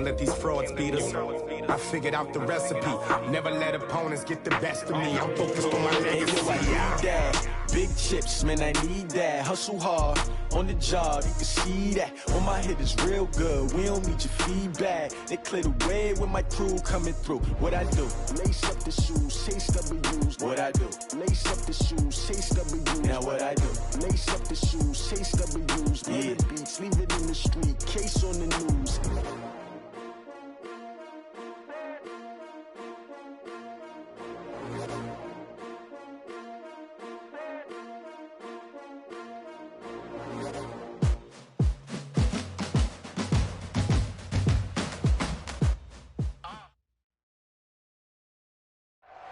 Can't let these frauds beat us. I figured out the recipe. Never let opponents get the best of me. I'm focused on my legacy. Big chips, man, I need that. Hustle hard on the job, you can see that. On my head is real good, we don't need your feedback. They clear the way with my crew coming through. What I do? Lace up the shoes, chase W's. What I do? Lace up the shoes, chase W's. Now what I do? Lace up the shoes, chase W's. Yeah. The beats, leave it in the street, case on the news.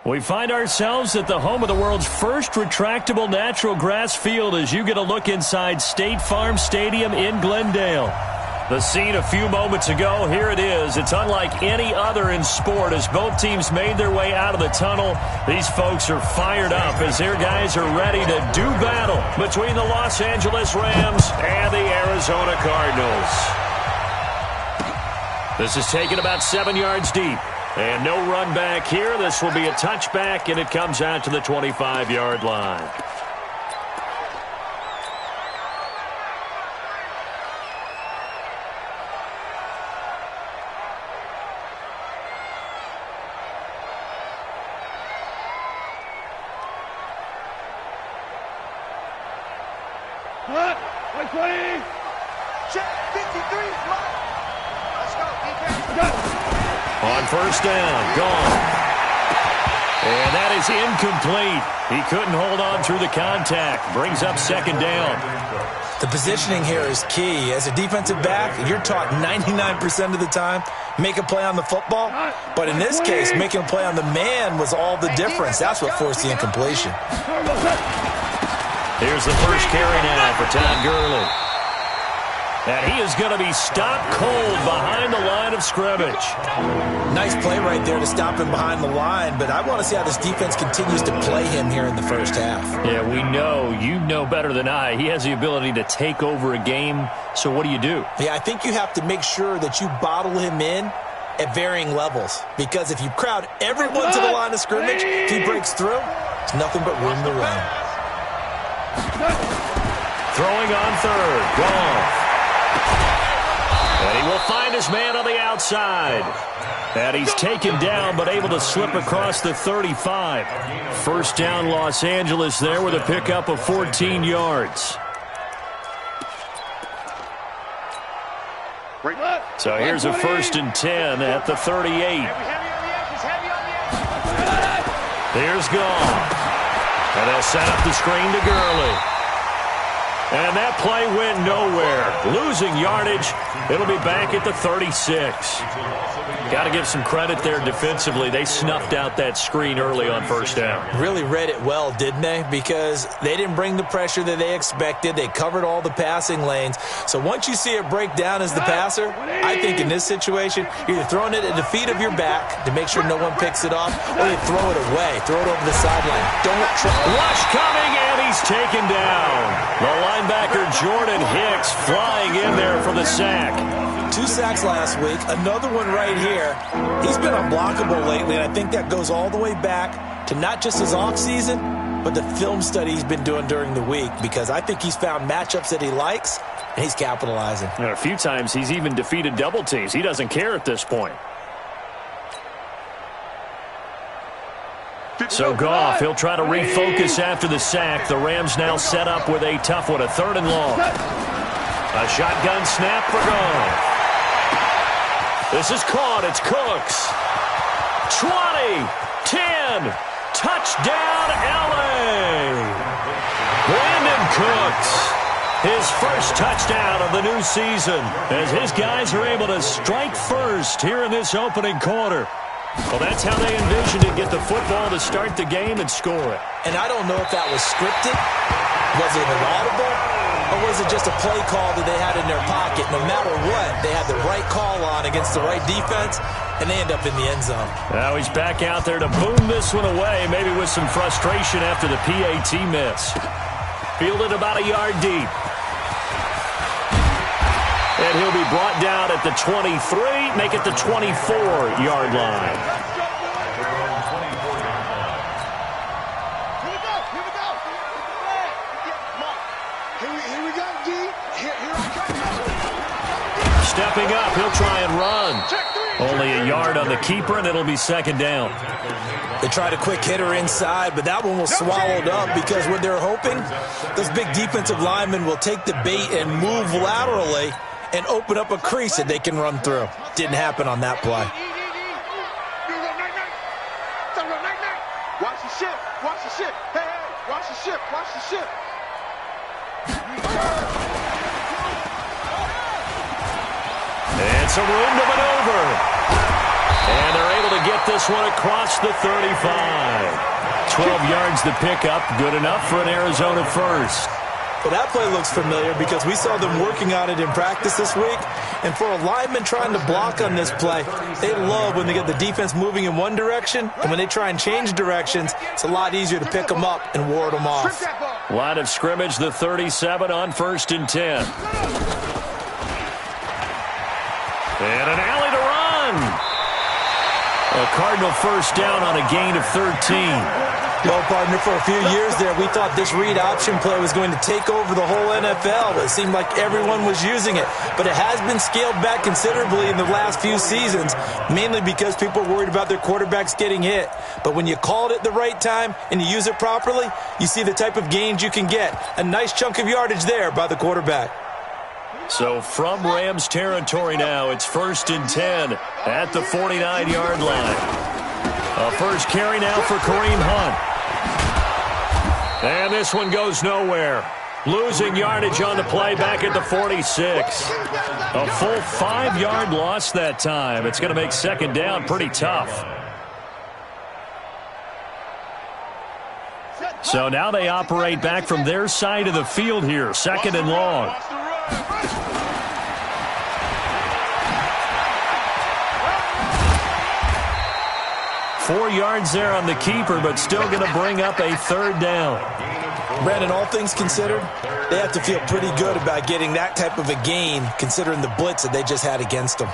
We find ourselves at the home of the world's first retractable natural grass field as you get a look inside State Farm Stadium in Glendale. The scene a few moments ago, here it is. It's unlike any other in sport as both teams made their way out of the tunnel. These folks are fired up as their guys are ready to do battle between the Los Angeles Rams and the Arizona Cardinals. This is taken about 7 yards deep. And no run back here. This will be a touchback, and it comes out to the 25-yard line. Like 20. Check 53. Let's go, defense. On first down, gone. And that is incomplete. He couldn't hold on through the contact. Brings up second down. The positioning here is key. As a defensive back, you're taught 99% of the time, make a play on the football. But in this case, making a play on the man was all the difference. That's what forced the incompletion. Here's the first carry now for Todd Gurley. And he is going to be stopped cold behind the line of scrimmage. Nice play right there to stop him behind the line, but I want to see how this defense continues to play him here in the first half. Yeah, we know. You know better than I. He has the ability to take over a game, so what do you do? Yeah, I think you have to make sure that you bottle him in at varying levels, because if you crowd everyone to the line of scrimmage, if he breaks through, it's nothing but room to run. Throwing on third, Goff. And he will find his man on the outside. And he's taken down but able to slip across the 35. First down Los Angeles there with a pickup of 14 yards. So here's a 1st and 10 at the 38. Here's Goff. And they'll set up the screen to Gurley. And that play went nowhere. Losing yardage. It'll be back at the 36. Got to give some credit there defensively. They snuffed out that screen early on first down. Really read it well, didn't they? Because they didn't bring the pressure that they expected. They covered all the passing lanes. So once you see it break down as the passer, I think in this situation, you're either throwing it at the feet of your back to make sure no one picks it off, or you throw it away. Throw it over the sideline. Don't try. Rush coming, and he's taken down. The linebacker Jordan Hicks flying in there for the sack. 2 sacks last week, another one right here. He's been unblockable lately, and I think that goes all the way back to not just his offseason, but the film study he's been doing during the week, because I think he's found matchups that he likes, and he's capitalizing. And a few times he's even defeated double teams. He doesn't care at this point. So Goff, he'll try to refocus after the sack. The Rams now set up with a tough one, a 3rd and long. A shotgun snap for Goff. This is caught. It's Cooks. 20, 10, touchdown LA. Brandon Cooks, his first touchdown of the new season, as his guys are able to strike first here in this opening quarter. Well, that's how they envisioned it, get the football to start the game and score it. And I don't know if that was scripted. Was it an audible? Or was it just a play call that they had in their pocket? No matter what, they had the right call on against the right defense, and they end up in the end zone. Now he's back out there to boom this one away, maybe with some frustration after the PAT miss. Fielded about a yard deep. And he'll be brought down at the 23, make it the 24-yard line. Here we go, D. Here I come. Stepping up, he'll try and run. Only a yard on the keeper, and it'll be second down. They tried a quick hitter inside, but that one was swallowed up because what they're hoping, those big defensive linemen will take the bait and move laterally and open up a crease that they can run through. Didn't happen on that play. Watch the ship. Watch the ship. Hey, watch the ship. Watch the ship. And some room to maneuver. And they're able to get this one across the 35. 12 yards to pick up. Good enough for an Arizona first. Well, that play looks familiar because we saw them working on it in practice this week. And for a lineman trying to block on this play, they love when they get the defense moving in one direction. And when they try and change directions, it's a lot easier to pick them up and ward them off. Line of scrimmage, the 37 on 1st and 10. And an alley to run. A Cardinal first down on a gain of 13. Well, partner, for a few years there, we thought this read option play was going to take over the whole NFL. It seemed like everyone was using it. But it has been scaled back considerably in the last few seasons, mainly because people are worried about their quarterbacks getting hit. But when you call it at the right time and you use it properly, you see the type of gains you can get. A nice chunk of yardage there by the quarterback. So from Rams territory now, it's 1st and 10 at the 49-yard line. A first carry now for Kareem Hunt. And this one goes nowhere. Losing yardage on the play back at the 46. A full 5-yard loss that time. It's going to make second down pretty tough. So now they operate back from their side of the field here. Second and long. 4 yards there on the keeper, but still going to bring up a third down. Brandon, all things considered, they have to feel pretty good about getting that type of a gain, considering the blitz that they just had against them.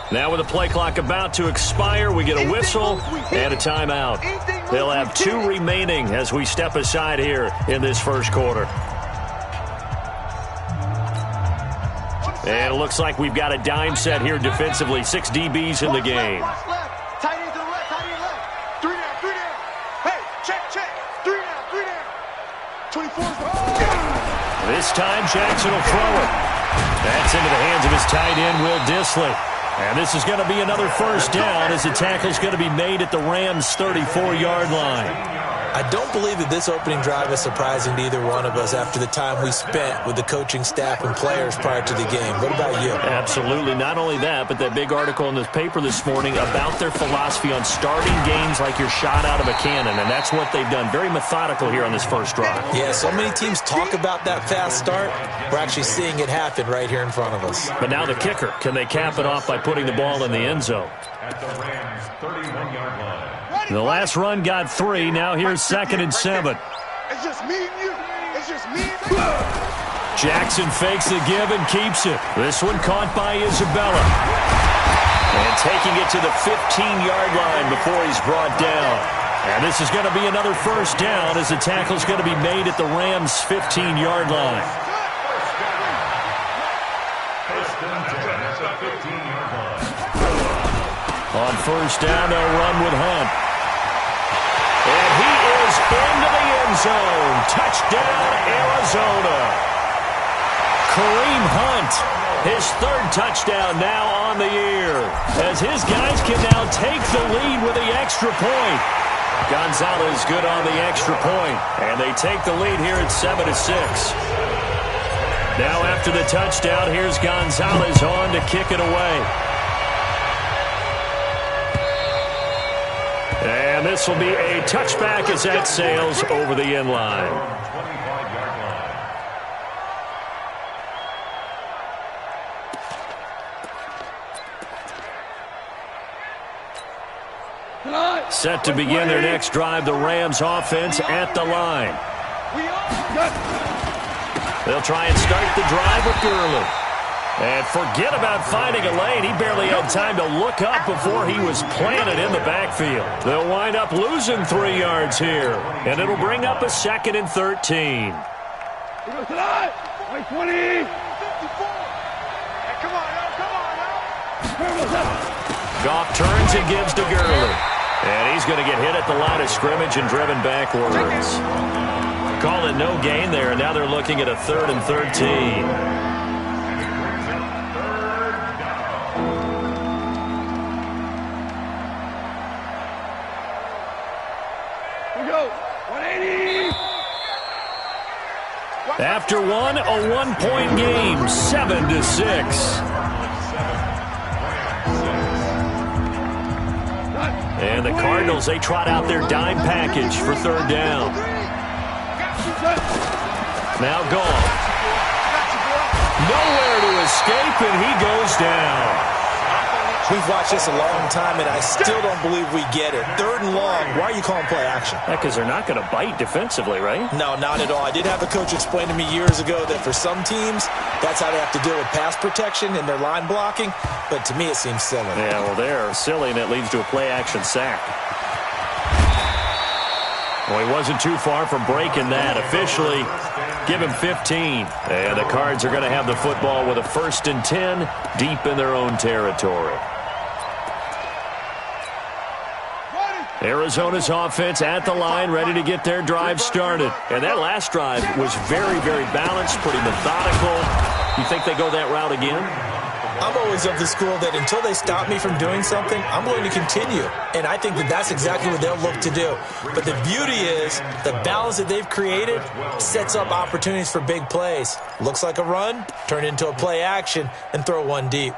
Now with the play clock about to expire, we get a whistle and a timeout. They'll have 2 remaining as we step aside here in this first quarter. And it looks like we've got a dime set here defensively. 6 DBs in the game. Tight end to the left, tight end left. 3 down, 3 down. Hey, check. 3 down. 24's This time Jackson will throw it. That's into the hands of his tight end, Will Dissly. And this is going to be another first down as the tackle's going to be made at the Rams' 34-yard line. I don't believe that this opening drive is surprising to either one of us after the time we spent with the coaching staff and players prior to the game. What about you? Absolutely. Not only that, but that big article in the paper this morning about their philosophy on starting games like you're shot out of a cannon, and that's what they've done. Very methodical here on this first drive. Yeah, so many teams talk about that fast start. We're actually seeing it happen right here in front of us. But now the kicker. Can they cap it off by putting the ball in the end zone? At the Rams' 31-yard line. The last run got 3. Now here's 2nd and 7. It's just me and you. It's just me and you. Jackson fakes the give and keeps it. This one caught by Isabella. And taking it to the 15-yard line before he's brought down. And this is going to be another first down as the tackle's going to be made at the Rams' 15-yard line. On first down, they'll run with Hunt. And he is into the end zone. Touchdown, Arizona. Kareem Hunt, his 3rd touchdown now on the year, as his guys can now take the lead with the extra point. Gonzalez good on the extra point, and they take the lead here at 7-6. Now after the touchdown, here's Gonzalez on to kick it away. And And this will be a touchback as that sails over the end line. 25-yard line. Set to begin their next drive, the Rams offense at the line. They'll try and start the drive with Gurley. And forget about finding a lane. He barely had time to look up before he was planted in the backfield. They'll wind up losing 3 yards here. And it'll bring up a 2nd and 13. Come on, Goff turns and gives to Gurley. And he's going to get hit at the line of scrimmage and driven backwards. Call it no gain there. Now they're looking at a 3rd and 13. After one, a 1-point game, 7-6. And the Cardinals, they trot out their dime package for 3rd down. Now Goff. Nowhere to escape, and he goes down. We've watched this a long time, and I still don't believe we get it. 3rd and long, why are you calling play action? Because they're not going to bite defensively, right? No, not at all. I did have a coach explain to me years ago that for some teams, that's how they have to deal with pass protection and their line blocking. But to me, it seems silly. Yeah, well, they're silly, and it leads to a play-action sack. Well, he wasn't too far from breaking that. Officially, give him 15. And the Cards are going to have the football with a 1st and 10 deep in their own territory. Arizona's offense at the line, ready to get their drive started. And that last drive was very, very balanced, pretty methodical. You think they go that route again? I'm always of the school that until they stop me from doing something, I'm going to continue. And I think that that's exactly what they'll look to do. But the beauty is the balance that they've created sets up opportunities for big plays. Looks like a run, turn it into a play action, and throw one deep.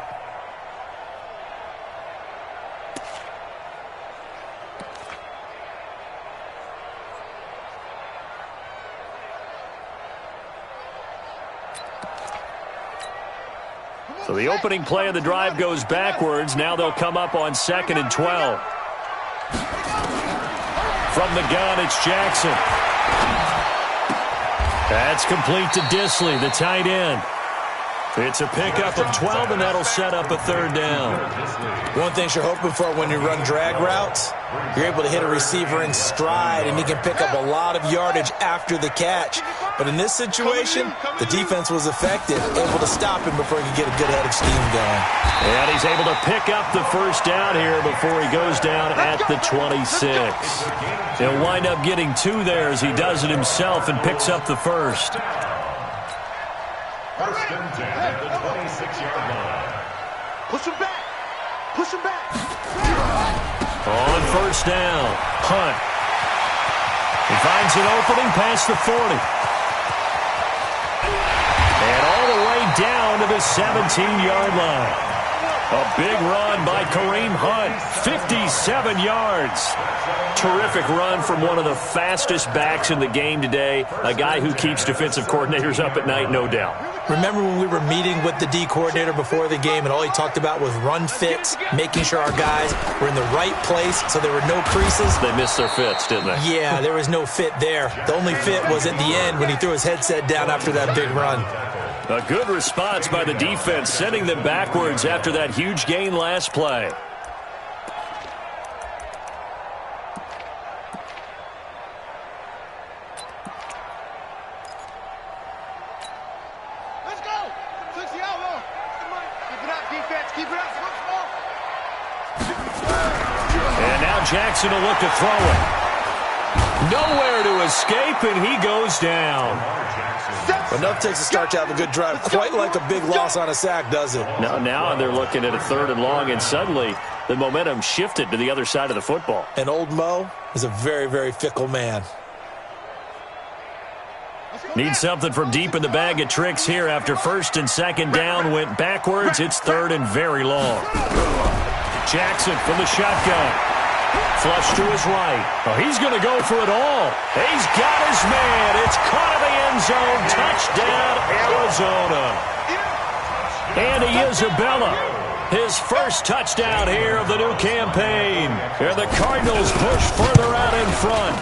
So the opening play of the drive goes backwards. Now they'll come up on 2nd and 12. From the gun, it's Jackson. That's complete to Disley, the tight end. It's a pickup of 12, and that'll set up a 3rd down. One thing you're hoping for when you run drag routes, you're able to hit a receiver in stride, and he can pick up a lot of yardage after the catch. But in this situation, the defense was effective, able to stop him before he could get a good head of steam going. And he's able to pick up the 1st down here before he goes down at the 26. He'll wind up getting 2 there as he does it himself and picks up the 1st. 1st and 10 at the 26-yard line. Push him back. Push him back. On 1st down, Hunt. He finds an opening past the 40. And all the way down to the 17-yard line. A big run by Kareem Hunt, 57 yards. Terrific run from one of the fastest backs in the game today, a guy who keeps defensive coordinators up at night, no doubt. Remember when we were meeting with the D coordinator before the game and all he talked about was run fits, making sure our guys were in the right place so there were no creases? They missed their fits, didn't they? Yeah, there was no fit there. The only fit was at the end when he threw his headset down after that big run. A good response by the defense, sending them backwards after that huge gain last play. Let's go. 60 out. Keep it up, defense. Keep it up. And now Jackson will look to throw it. Nowhere to escape, and he goes down. Enough takes a start to have a good drive. Quite like a big loss on a sack, does it? Now they're looking at a 3rd and long, and suddenly the momentum shifted to the other side of the football. And old Mo is a very, very fickle man. Need something from deep in the bag of tricks here after 1st and 2nd down went backwards. It's 3rd and very long. Jackson from the shotgun. Flush to his right. Oh, he's going to go for it all. He's got his man. It's caught in the end zone. Touchdown, Arizona. Andy Isabella, his first touchdown here of the new campaign. And the Cardinals push further out in front.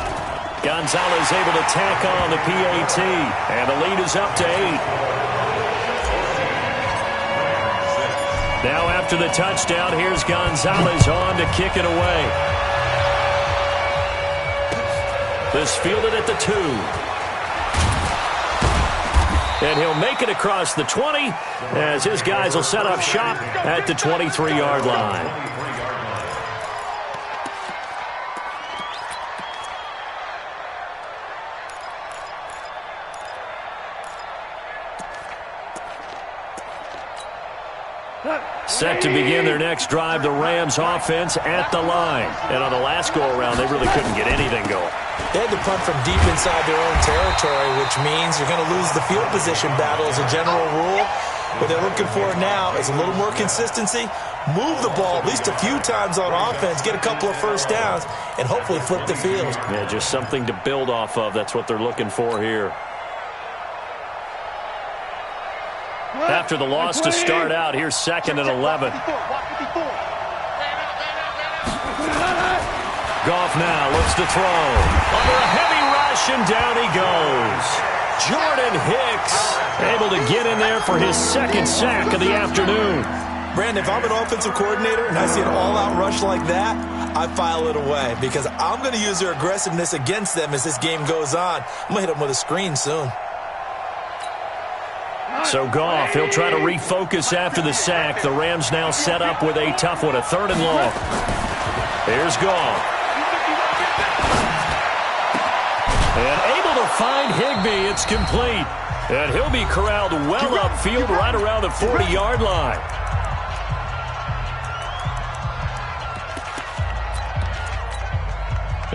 Gonzalez able to tack on the PAT. And the lead is up to 8. Now after the touchdown, here's Gonzalez on to kick it away. This fielded at the 2. And he'll make it across the 20 as his guys will set up shop at the 23-yard line. Set to begin their next drive, the Rams offense at the line. And on the last go-around, they really couldn't get anything going. They had to punt from deep inside their own territory, which means you're going to lose the field position battle as a general rule. What they're looking for now is a little more consistency, move the ball at least a few times on offense, get a couple of first downs, and hopefully flip the field. Yeah, just something to build off of. That's what they're looking for here. After the loss to start out, here's 2nd and 11. Goff now looks to throw. Under a heavy rush, and down he goes. Jordan Hicks able to get in there for his 2nd sack of the afternoon. Brandon, if I'm an offensive coordinator and I see an all-out rush like that, I file it away because I'm going to use their aggressiveness against them as this game goes on. I'm going to hit them with a screen soon. So Goff, he'll try to refocus after the sack. The Rams now set up with a tough one, a 3rd and long. Here's Goff. And able to find Higbee. It's complete. And he'll be corralled well upfield right around the 40-yard line.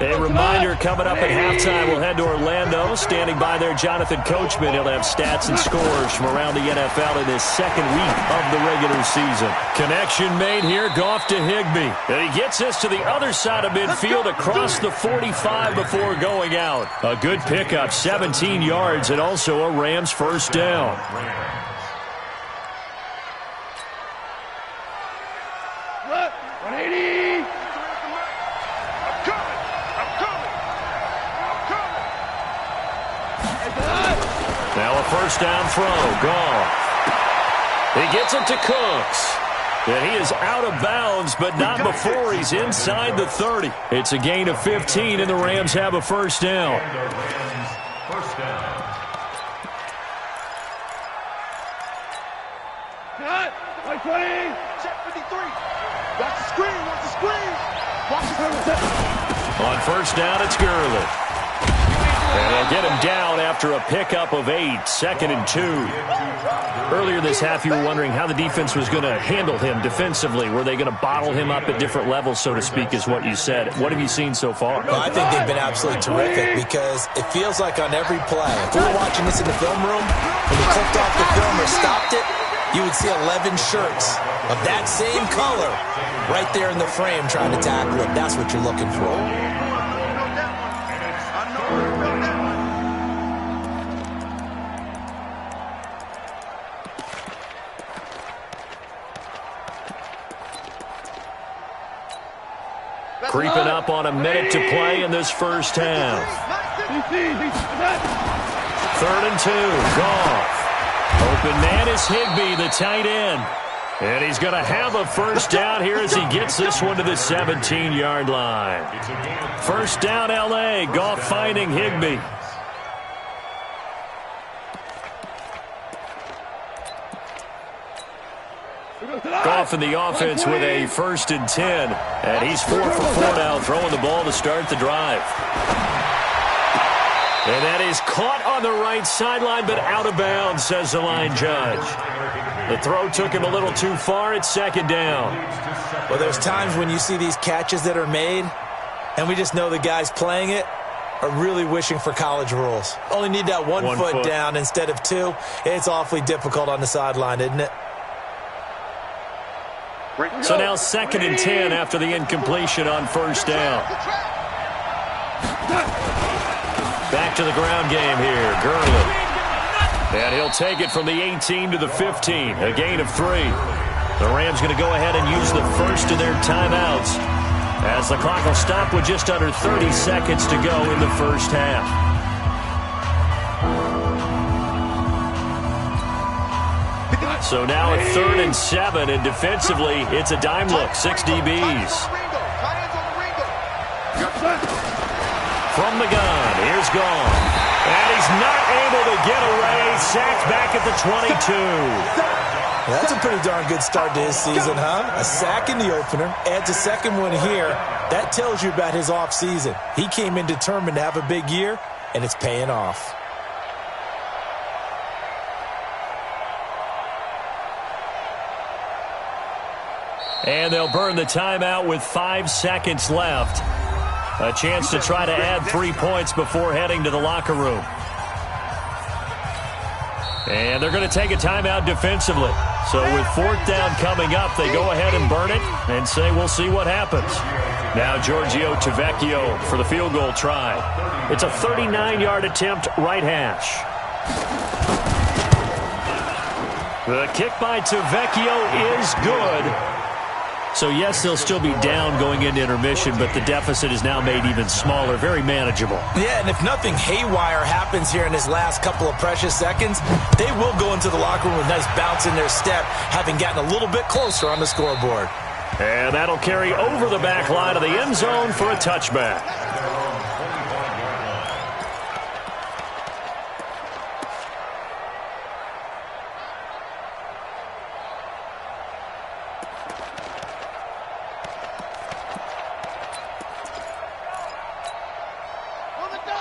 A reminder, coming up at halftime, we'll head to Orlando. Standing by there, Jonathan Coachman. He'll have stats and scores from around the NFL in his 2nd week of the regular season. Connection made here, Goff to Higbee. And he gets this to the other side of midfield across the 45 before going out. A good pickup, 17 yards, and also a Rams first down. Now a first down throw. Goff. He gets it to Cooks. And he is out of bounds, but not before he's inside the 30. It's a gain of 15, and the Rams have a first down. First down. Cut. 20. Check 53. Watch the screen. Watch the screen. Watch the screen. On first down, it's Gurley. And they'll get him down after a pickup of 8, 2nd and 2. Earlier this half, you were wondering how the defense was going to handle him defensively. Were they going to bottle him up at different levels, so to speak, is what you said. What have you seen so far? Well, I think they've been absolutely terrific because it feels like on every play, if we were watching this in the film room, when we clicked off the film or stopped it, you would see 11 shirts of that same color right there in the frame trying to tackle it. That's what you're looking for. Creeping up on a minute to play in this first half. 3rd and 2. Goff. Open man is Higbee, the tight end. And he's going to have a first down here as he gets this one to the 17-yard line. First down, L.A. Goff finding Higbee. Goff in the offense with a 1st and 10. And he's 4 for 4 now, throwing the ball to start the drive. And that is caught on the right sideline, but out of bounds, says the line judge. The throw took him a little too far. It's 2nd down. Well, there's times when you see these catches that are made, and we just know the guys playing it are really wishing for college rules. Only need that one foot down instead of 2. It's awfully difficult on the sideline, isn't it? So now 2nd and 10 after the incompletion on first down. Back to the ground game here. Gurley. And he'll take it from the 18 to the 15. A gain of 3. The Rams going to go ahead and use the first of their timeouts as the clock will stop with just under 30 seconds to go in the first half. So now a 3rd and 7, and defensively, it's a dime look. 6 DBs. From the gun, here's gone. And he's not able to get away. Sacked back at the 22. That's a pretty darn good start to his season, huh? A sack in the opener, adds a second one here. That tells you about his offseason. He came in determined to have a big year, and it's paying off. And they'll burn the timeout with 5 seconds left. A chance to try to add 3 points before heading to the locker room. And they're going to take a timeout defensively. So with 4th down coming up, they go ahead and burn it and say we'll see what happens. Now Giorgio Tavecchio for the field goal try. It's a 39-yard attempt, right hash. The kick by Tavecchio is good. So, yes, they'll still be down going into intermission, but the deficit is now made even smaller, very manageable. Yeah, and if nothing haywire happens here in his last couple of precious seconds, they will go into the locker room with a nice bounce in their step, having gotten a little bit closer on the scoreboard. And that'll carry over the back line of the end zone for a touchback.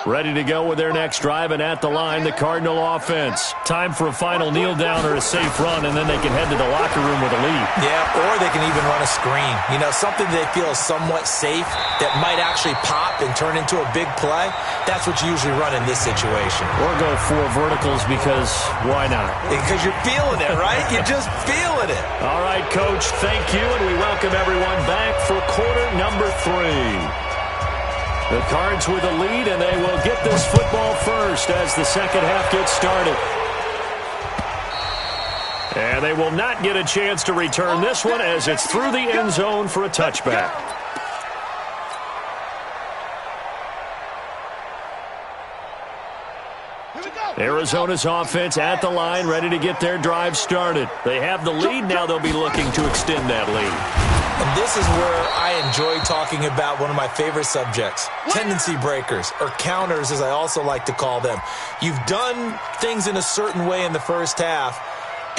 Ready to go with their next drive, and at the line, the Cardinal offense. Time for a final kneel down or a safe run, and then they can head to the locker room with a lead. Yeah, or they can even run a screen. You know, something they feel is somewhat safe that might actually pop and turn into a big play. That's what you usually run in this situation. Or go 4 verticals because why not? Because you're feeling it, right? You're just feeling it. All right, Coach, thank you, and we welcome everyone back for quarter number 3. The Cards with a lead, and they will get this football first as the second half gets started. And they will not get a chance to return this one as it's through the end zone for a touchback. Arizona's offense at the line, ready to get their drive started. They have the lead. Now they'll be looking to extend that lead. And this is where I enjoy talking about one of my favorite subjects, tendency breakers, or counters as I also like to call them. You've done things in a certain way in the first half,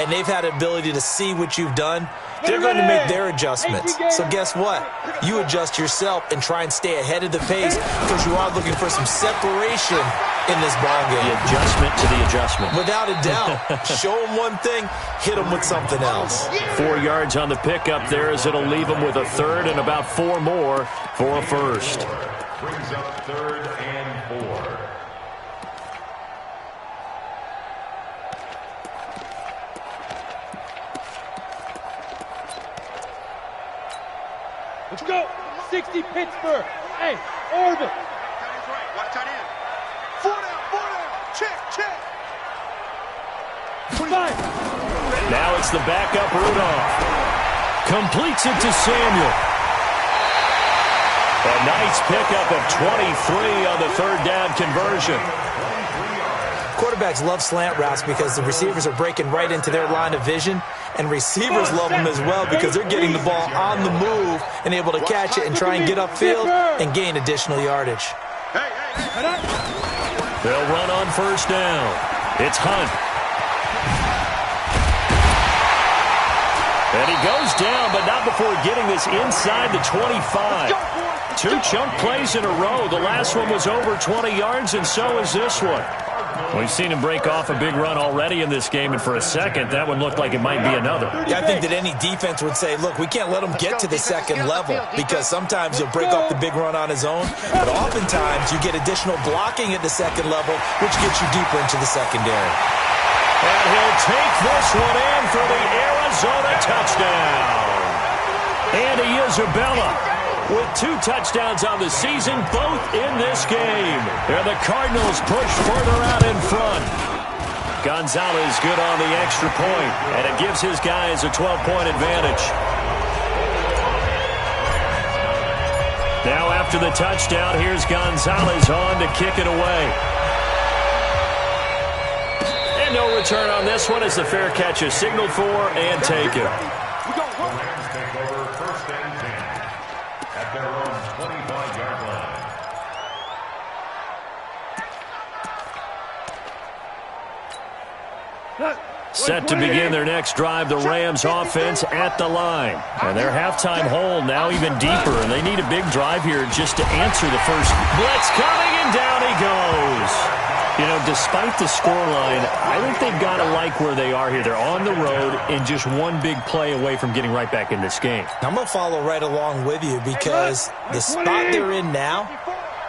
and they've had the ability to see what you've done. They're going to make their adjustments. So guess what? You adjust yourself and try and stay ahead of the pace because you are looking for some separation in this ballgame. The adjustment to the adjustment. Without a doubt. Show them one thing, hit them with something else. 4 yards on the pickup there as it'll leave them with a third and about 4 more for a first. Brings up 3rd and 4. Let's go. 60 Pittsburgh. Hey, orbit. Watch tight end. 4 down. Check. 25. Now it's the backup Rudolph. Completes it to Samuel. A nice pickup of 23 on the 3rd down conversion. Quarterbacks love slant routes because the receivers are breaking right into their line of vision, and receivers love them as well because they're getting the ball on the move and able to catch it and try and get upfield and gain additional yardage. They'll run on first down. It's Hunt. And he goes down, but not before getting this inside the 25. 2 chunk plays in a row. The last one was over 20 yards, and so is this one. We've seen him break off a big run already in this game, and for a second, that one looked like it might be another. Yeah, I think that any defense would say, look, we can't let him get to the second level because sometimes he'll break off the big run on his own, but oftentimes you get additional blocking at the second level, which gets you deeper into the secondary. And he'll take this one in for the Arizona touchdown. And he is Isabella with 2 touchdowns on the season, both in this game. And the Cardinals push further out in front. Gonzalez good on the extra point, and it gives his guys a 12-point advantage. Now after the touchdown, here's Gonzalez on to kick it away. And no return on this one as the fair catch is signaled for and taken. The Rams take over 1st and 10 at their own 25-yard line. Set to begin their next drive, the Rams offense at the line. And their halftime hole now even deeper, and they need a big drive here just to answer the first blitz coming, and down he goes. You know, despite the scoreline, I think they've got to like where they are here. They're on the road and just one big play away from getting right back in this game. I'm going to follow right along with you because the spot they're in now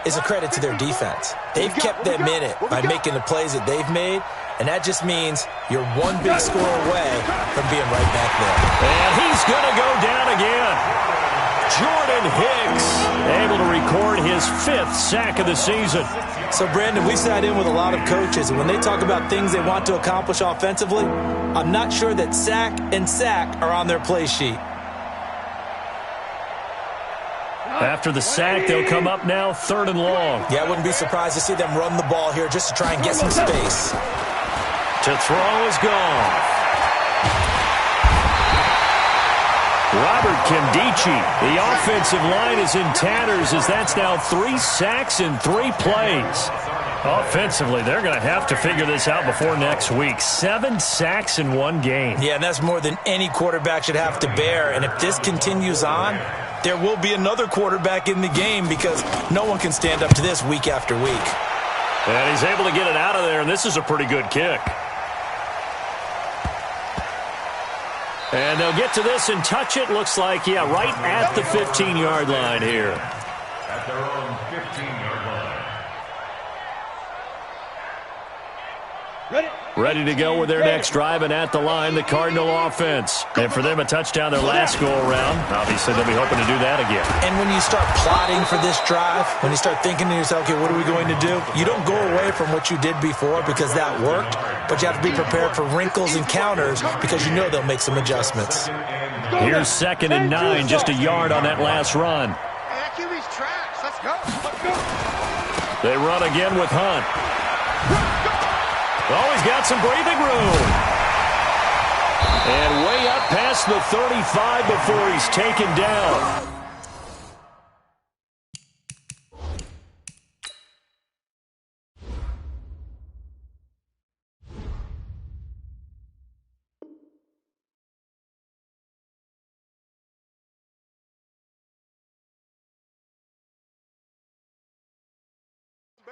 is a credit to their defense. They've kept them in it by making the plays that they've made, and that just means you're one big score away from being right back there. And he's going to go down again. Jordan Hicks able to record his 5th sack of the season. So, Brandon, we sat in with a lot of coaches, and when they talk about things they want to accomplish offensively, I'm not sure that sack and sack are on their play sheet. After the sack, they'll come up now 3rd and long. Yeah, I wouldn't be surprised to see them run the ball here just to try and get some space. To throw is gone. Robert Kimdichie, the offensive line is in tatters as that's now 3 sacks in 3 plays. Offensively, they're going to have to figure this out before next week. 7 sacks in 1 game. Yeah, and that's more than any quarterback should have to bear. And if this continues on, there will be another quarterback in the game because no one can stand up to this week after week. And he's able to get it out of there, and this is a pretty good kick. And they'll get to this and touch it. Looks like, yeah, right at the 15-yard line here. At their own 15-yard line. Ready to go with their next drive, and at the line, the Cardinal offense. And for them, a touchdown their last go-around. Obviously, they'll be hoping to do that again. And when you start plotting for this drive, when you start thinking to yourself, okay, what are we going to do? You don't go away from what you did before because that worked, but you have to be prepared for wrinkles and counters because you know they'll make some adjustments. Here's 2nd and 9, just a yard on that last run. Hey, that QB's trash. Let's go. They run again with Hunt. Oh, he's got some breathing room. And way up past the 35 before he's taken down.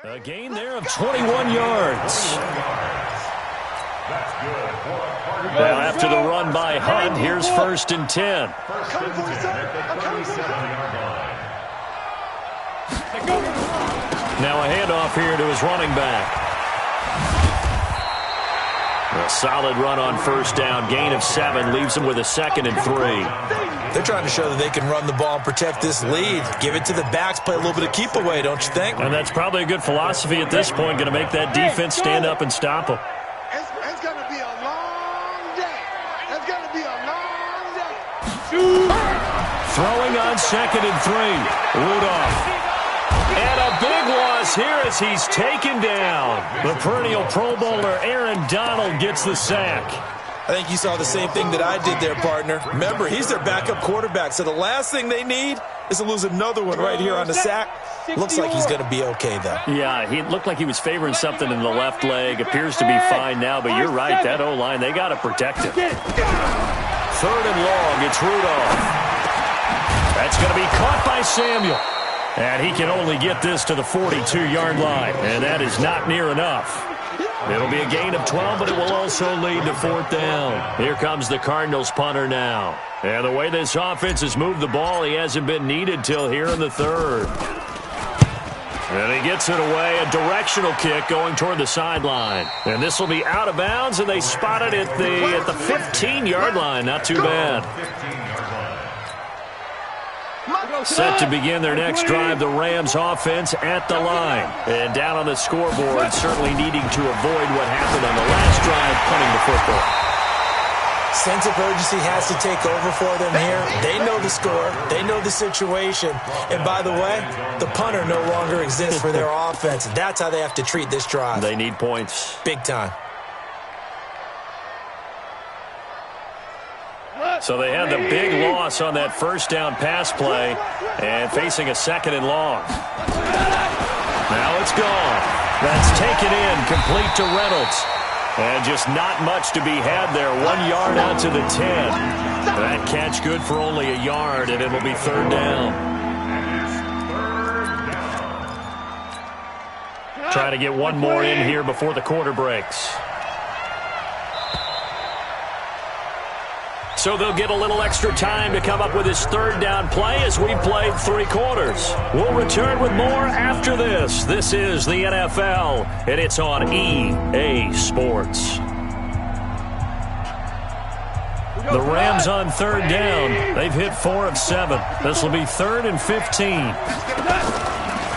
A gain there of 21 yards. Now after the run by Hunt, here's 1st and 10. Now a handoff here to his running back. A solid run on 1st down. Gain of 7 leaves him with a 2nd and 3. They're trying to show that they can run the ball and protect this lead. Give it to the backs, play a little bit of keep away, don't you think? And that's probably a good philosophy at this point, going to make that defense stand up and stop them. It's going to be a long day. It's going to be a long day. Throwing on 2nd and 3. Rudolph. And a big loss here as he's taken down. The perennial Pro Bowler Aaron Donald gets the sack. I think you saw the same thing that I did there, partner. Remember, he's their backup quarterback, so the last thing they need is to lose another one right here on the sack. Looks like he's going to be okay, though. Yeah, he looked like he was favoring something in the left leg. Appears to be fine now, but you're right. That O-line, they got to protect him. 3rd and long, it's Rudolph. That's going to be caught by Samuel. And he can only get this to the 42-yard line, and that is not near enough. It'll be a gain of 12, but it will also lead to 4th down. Here comes the Cardinals punter now. And the way this offense has moved the ball, he hasn't been needed till here in the 3rd. And he gets it away, a directional kick going toward the sideline. And this will be out of bounds, and they spot it at the 15-yard line. Not too bad. Set to begin their next drive, the Rams offense at the line. And down on the scoreboard, certainly needing to avoid what happened on the last drive, punting the football. Sense of urgency has to take over for them here. They know the score. They know the situation. And by the way, the punter no longer exists for their offense. That's how they have to treat this drive. They need points. Big time. So they had the big loss on that first down pass play and facing a 2nd and long. Now it's gone. That's taken in, complete to Reynolds. And just not much to be had there. 1 yard out to the 10. That catch good for only a yard, and it'll be 3rd down. Trying to get one more in here before the quarter breaks. So they'll get a little extra time to come up with his 3rd down play as we played 3 quarters. We'll return with more after this. This is the NFL, and it's on EA Sports. The Rams on 3rd down. They've hit 4 of 7. This will be 3rd and 15.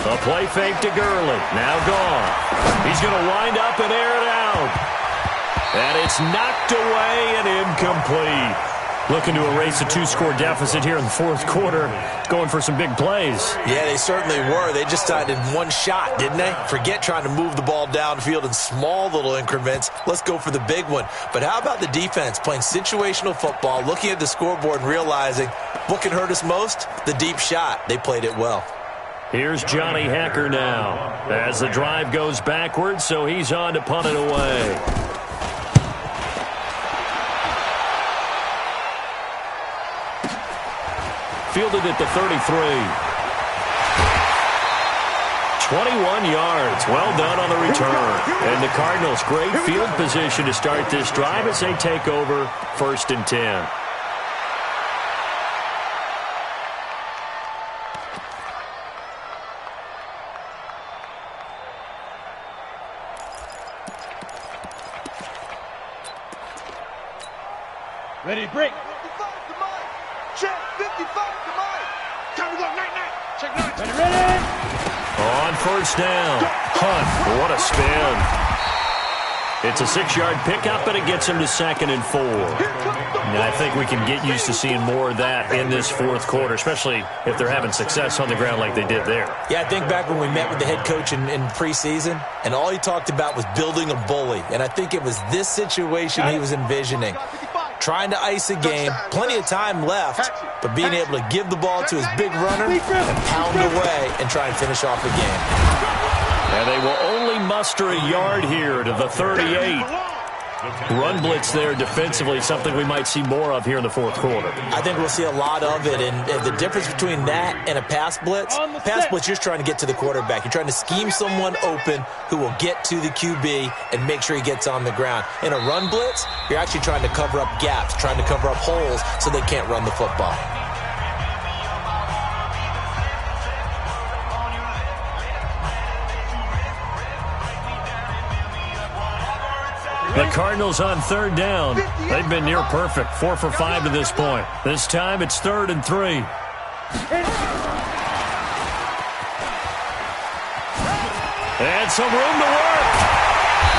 A play fake to Gurley. Now gone. He's going to wind up and air it out. And it's knocked away and incomplete. Looking to erase a 2-score deficit here in the 4th quarter. Going for some big plays. Yeah, they certainly were. They just decided one shot, didn't they? Forget trying to move the ball downfield in small little increments. Let's go for the big one. But how about the defense playing situational football, looking at the scoreboard and realizing what can hurt us most? The deep shot. They played it well. Here's Johnny Hacker now as the drive goes backwards, so he's on to punt it away. Fielded at the 33. 21 yards. Well done on the return. And the Cardinals, great field position to start this drive as they take over 1st and 10. Ready, break. 55 to Mike. Check, 55 to Mike. Time to go, night. Check 9. Ready. On 1st down. Hunt, what a spin. It's a 6-yard pickup, and it gets him to 2nd and 4. And I think we can get used to seeing more of that in this 4th quarter, especially if they're having success on the ground like they did there. Yeah, I think back when we met with the head coach in preseason, and all he talked about was building a bully. And I think it was this situation he was envisioning. Trying to ice a game, plenty of time left, but being able to give the ball to his big runner and pound away and try and finish off the game. And they will only muster a yard here to the 38. Run blitz there defensively, something we might see more of here in the 4th quarter. I think we'll see a lot of it, and the difference between that and a pass blitz, you're just trying to get to the quarterback. You're trying to scheme someone open who will get to the QB and make sure he gets on the ground. In a run blitz, you're actually trying to cover up gaps, trying to cover up holes so they can't run the football. The Cardinals on 3rd down. They've been near perfect, 4 for 5 to this point. This time it's 3rd and 3. And some room to work.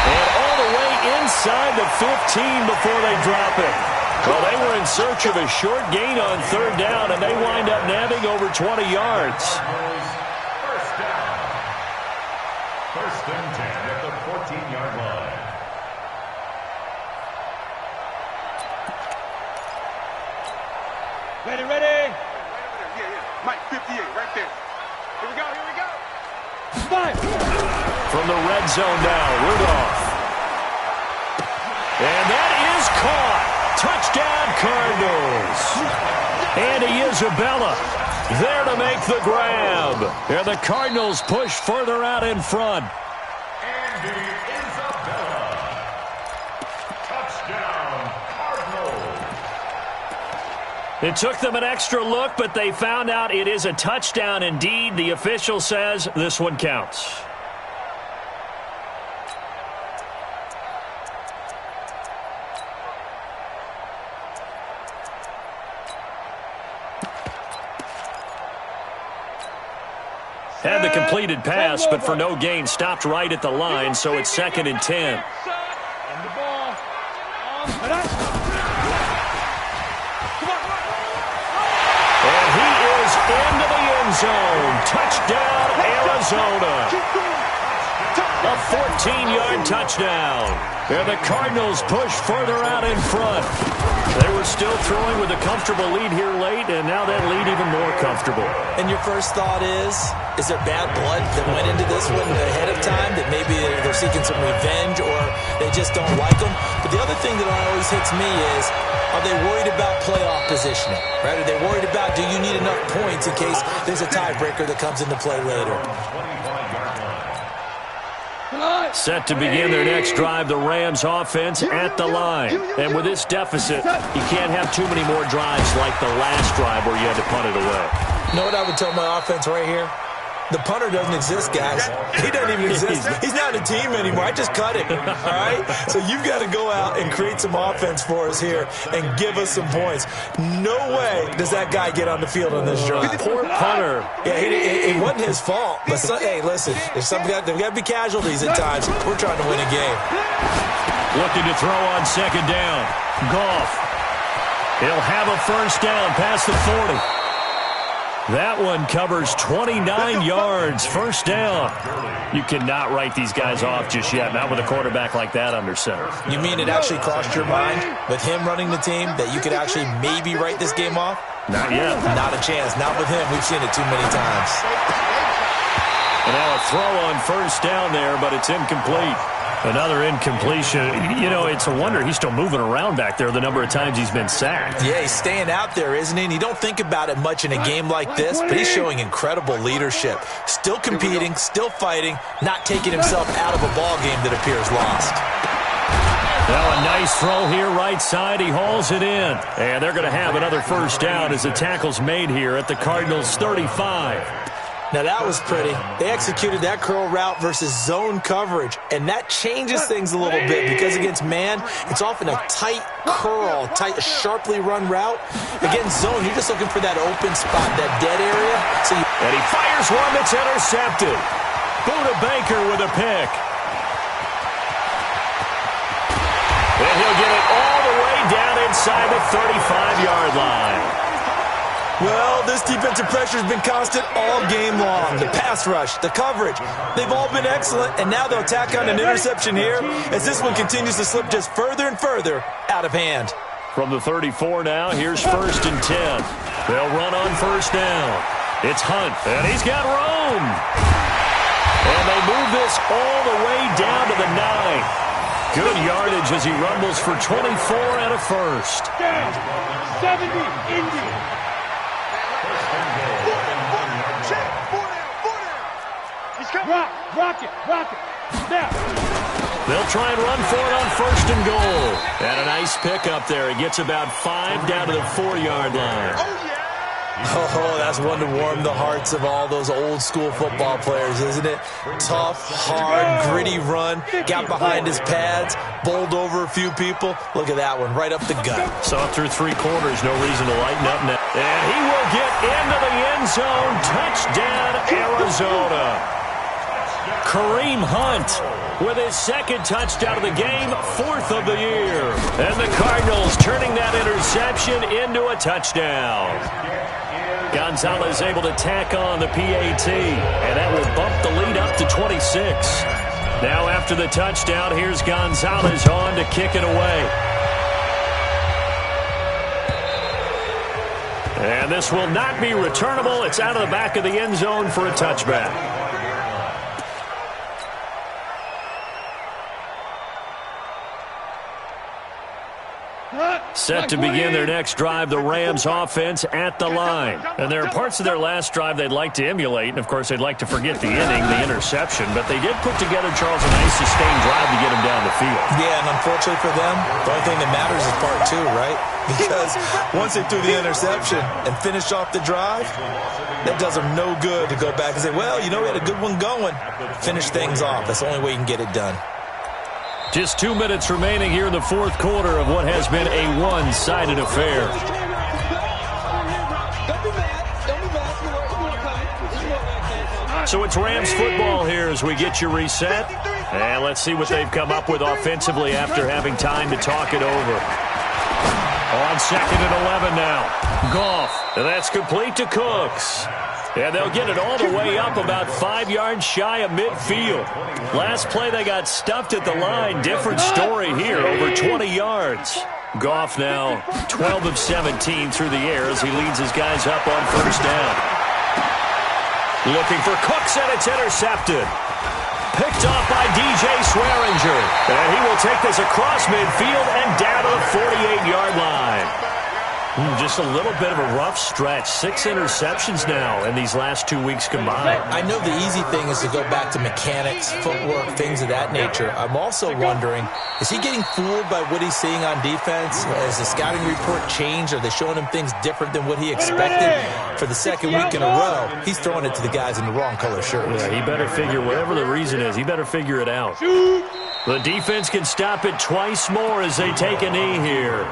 And all the way inside the 15 before they drop it. Well, they were in search of a short gain on 3rd down, and they wind up nabbing over 20 yards. 1st down. 1st and 10 at the 14-yard line. Ready. Yeah. Mike, 58, right there. Here we go. Five. From the red zone now, Rudolph. And that is caught. Touchdown, Cardinals. Andy Isabella there to make the grab. And the Cardinals push further out in front. Andy Isabella. Touchdown, Cardinals. It took them an extra look, but they found out it is a touchdown indeed. The official says this one counts. Had the completed pass, but for no gain, stopped right at the line, so it's 2nd and 10. And he is into the end zone. Touchdown, Arizona. A 14-yard touchdown. And the Cardinals push further out in front. They were still throwing with a comfortable lead here late, and now that lead even more comfortable. And your first thought is there bad blood that went into this one ahead of time, that maybe they're seeking some revenge or they just don't like them? But the other thing that always hits me is, are they worried about playoff positioning? Right? Are they worried about, do you need enough points in case there's a tiebreaker that comes into play later? Set to begin their next drive, the Rams offense at the line. And with this deficit, you can't have too many more drives like the last drive where you had to punt it away. You know what I would tell my offense right here? The punter doesn't exist, guys. He doesn't even exist. He's not a team anymore. I just cut him, all right? So you've got to go out and create some offense for us here and give us some points. No way does that guy get on the field on this drive. Poor punter. Yeah, it wasn't his fault. But, hey, listen, there's got to be casualties at times. We're trying to win a game. Looking to throw on 2nd down. Goff. He'll have a first down past the 40. That one covers 29 yards. First down. You cannot write these guys off just yet, not with a quarterback like that under center. You mean it actually crossed your mind with him running the team that you could actually maybe write this game off? Not yet. Not a chance. Not with him. We've seen it too many times. And now a throw on first down there, but it's incomplete. Another incompletion. You know, it's a wonder he's still moving around back there the number of times he's been sacked. Yeah, he's staying out there, isn't he? And you don't think about it much in a game like this, but he's showing incredible leadership. Still competing, still fighting, not taking himself out of a ball game that appears lost. Now a nice throw here right side. He hauls it in. And they're going to have another first down as the tackle's made here at the Cardinals' 35. Now, that was pretty. They executed that curl route versus zone coverage, and that changes things a little bit because against man, it's often a tight curl, sharply run route. Against zone, you're just looking for that open spot, that dead area. And he fires one that's intercepted. Buda Baker with a pick. And he'll get it all the way down inside the 35-yard line. Well, this defensive pressure has been constant all game long. The pass rush, the coverage, they've all been excellent, and now they'll tack on an interception here as this one continues to slip just further and further out of hand. From the 34 now, here's 1st and 10. They'll run on first down. It's Hunt, and he's got room. And they move this all the way down to the 9. Good yardage as he rumbles for 24 and a first. 70, Indy. Rock it. Now. They'll try and run for it on 1st and goal. And a nice pickup there. He gets about 5 down to the 4-yard line. Oh, that's one to warm the hearts of all those old school football players, isn't it? Tough, hard, gritty run. Got behind his pads, bowled over a few people. Look at that one, right up the gut. Saw through 3 quarters, no reason to lighten up now. And he will get into the end zone. Touchdown, Arizona. Kareem Hunt with his 2nd touchdown of the game, 4th of the year. And the Cardinals turning that interception into a touchdown. Gonzalez able to tack on the PAT, and that will bump the lead up to 26. Now after the touchdown, here's Gonzalez on to kick it away. And this will not be returnable. It's out of the back of the end zone for a touchback. Set to begin their next drive, the Rams offense at the line. And there are parts of their last drive they'd like to emulate, and of course they'd like to forget the inning, the interception, but they did put together, Charles, a nice sustained drive to get him down the field. Yeah, and unfortunately for them, the only thing that matters is part 2, right? Because once they threw the interception and finished off the drive, that does them no good to go back and say, well, you know, we had a good one going. Finish things off. That's the only way you can get it done. Just 2 minutes remaining here in the 4th quarter of what has been a one-sided affair. So it's Rams football here as we get you reset. And let's see what they've come up with offensively after having time to talk it over. On 2nd and 11 now. Goff. And that's complete to Cooks. And they'll get it all the way up about 5 yards shy of midfield. Last play they got stuffed at the line. Different story here, over 20 yards. Goff now 12 of 17 through the air as he leads his guys up on first down. Looking for Cooks, and it's intercepted. Picked off by DJ Swearinger. And he will take this across midfield and down to the 48-yard line. Just a little bit of a rough stretch. 6 interceptions now in these last 2 weeks combined. I know the easy thing is to go back to mechanics, footwork, things of that nature. I'm also wondering, is he getting fooled by what he's seeing on defense? Has the scouting report changed? Are they showing him things different than what he expected? For the second week in a row, he's throwing it to the guys in the wrong color shirts. Yeah, he better figure, whatever the reason is, he better figure it out. The defense can stop it twice more as they take a knee here.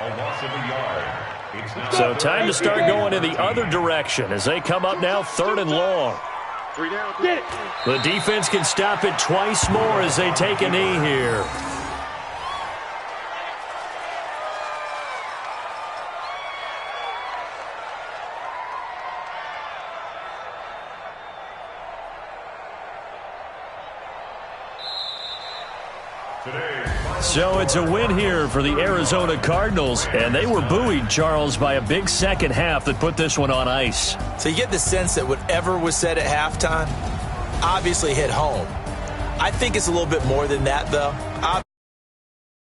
A loss of a yard. So time to start going in the other direction as they come up now 3rd and long. The defense can stop it twice more as they take a knee here. So it's a win here for the Arizona Cardinals, and they were buoyed, Charles, by a big second half that put this one on ice. So you get the sense that whatever was said at halftime obviously hit home. I think it's a little bit more than that, though.